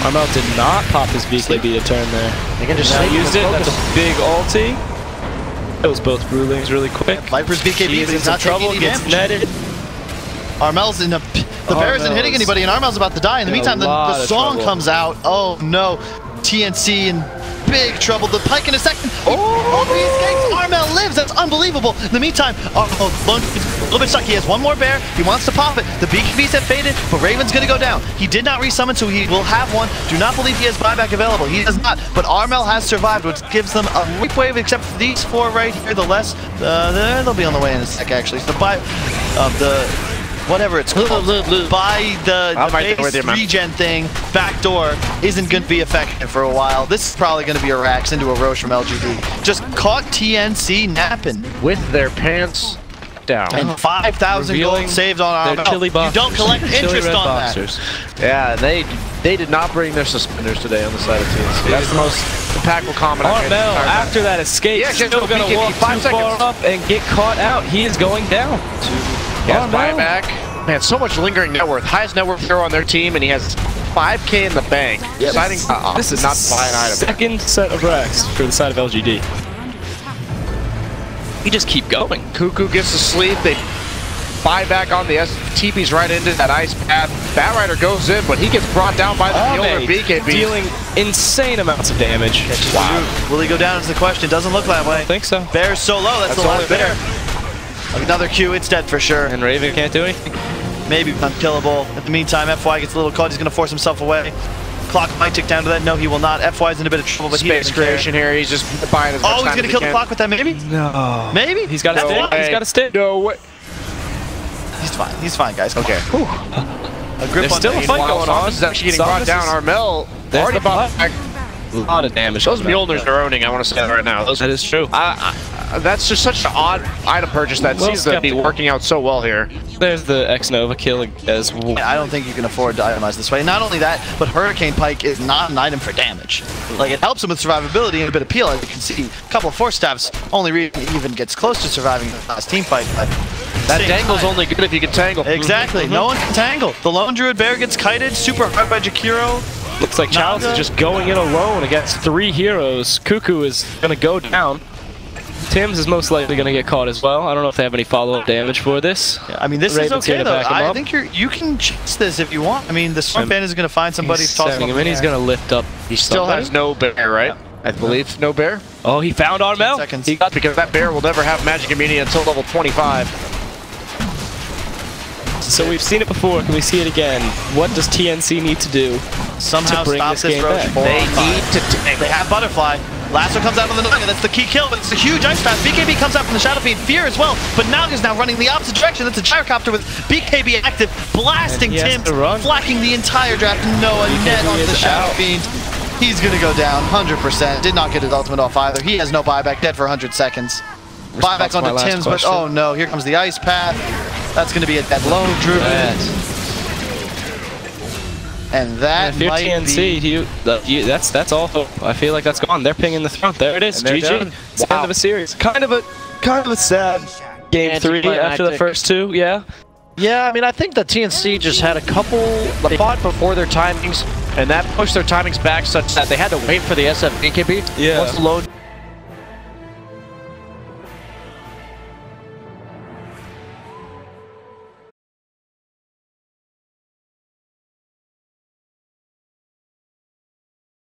Armel did not pop his BKB to turn there. They can just used it. That's a big ulti. Kills both Brewlings really quick. Viper's BKB, but he's not trouble. taking Gets netted. Armel's in a... The bear isn't hitting anybody, and Armel's about to die. In the meantime, the song comes out. Oh no, TNC in big trouble. The Pike in a second. Oh, he escapes. Armel lives. That's unbelievable. In the meantime, Lone a little bit stuck. He has one more bear. He wants to pop it. The BKBs have faded, but Raven's going to go down. He did not resummon, so he will have one. Do not believe he has buyback available. He does not, but Armel has survived, which gives them a reap wave, except for these four right here. The less, they'll be on the way in a sec, actually. So whatever it's called, by the base regen thing, backdoor isn't going to be effective for a while. This is probably going to be a Rax into a Roche from LGD. Just caught TNC napping. With their pants down. And 5,000 gold saved on Armel. You don't collect interest on that. Yeah, they did not bring their suspenders today on the side of TNC. That's the most impactful comment I've made. Armel, after that escape, still going to walk too far up and get caught out. He is going down. Yes, buyback. Man, so much lingering net worth. Highest net worth hero on their team, and he has 5K in the bank. Yep. Deciding this is not to buy an item. Second set of racks for the side of LGD. He just keep going. Cuckoo gets to sleep. They buy back on the TP's right into that ice path. Batrider goes in, but he gets brought down by the fielder BKB. Dealing insane amounts of damage. Wow. Will he go down is the question. Doesn't look that way. I think so. Bear's so low. That's the last bear. Another Q, it's dead for sure. And Raven can't do anything? Maybe unkillable. In the meantime, FY gets a little caught. He's going to force himself away. Clock might tick down to that. No, he will not. FY's in a bit of trouble, but space creation here. He's just buying as much time he's going to kill the clock with that, maybe? No. Maybe? He's got a stick. He's got a stick. No way. He's fine. He's fine, guys. Okay. A grip There's still a fight going on. This is actually getting brought down. Armel. There's the block. A lot of damage. Those Mjolnirs are owning, I want to say that right now. That is true. That's just such an odd item purchase that seems to be working out so well here. There's the X-Nova kill as well. I don't think you can afford to itemize this way. Not only that, but Hurricane Pike is not an item for damage. Like, it helps him with survivability and a bit of peel. As you can see, a couple of force staffs only even gets close to surviving the last team fight. But that dangle's only good if you can tangle. Exactly. No one can tangle. The Lone Druid Bear gets kited, super hard by Jakiro. Looks like Chalice is just going in alone against 3 heroes. Cuckoo is going to go down. Tims is most likely going to get caught as well. I don't know if they have any follow-up damage for this. Yeah, I mean, this is okay, though. I think you can chase this if you want. I mean, the Storm Band is going to find somebody tossing him in. He's going to lift up. He still has no bear, right? I believe no bear. Oh, he found Armel. Seconds. He got because that bear will never have magic immunity until level 25. So we've seen it before. Can we see it again? What does TNC need to do Somehow to bring stop this this game Roche. back? They need to. They have Butterfly. Lasso comes out on the Naga. That's the key kill, but it's a huge ice path. BKB comes out from the Shadow Fiend. Fear as well, but Naga's now running the opposite direction. That's a gyrocopter with BKB active, blasting Tim, flacking the entire draft. Noah net on the Shadow Fiend. He's gonna go down 100%. Did not get his ultimate off either. He has no buyback, dead for 100 seconds. Buyback onto Tim's, but oh no, here comes the ice path. That's gonna be a dead lone Druid. And that if you're might TNC, be... that's all hope. I feel like that's gone. They're pinging the throne. There it is. GG. It's the end of a series. Kind of a sad game 3 after the first 2. Yeah. Yeah, I mean, I think the TNC just had a couple. They fought before their timings, and that pushed their timings back such that they had to wait for the SF BKB. Yeah. Once the load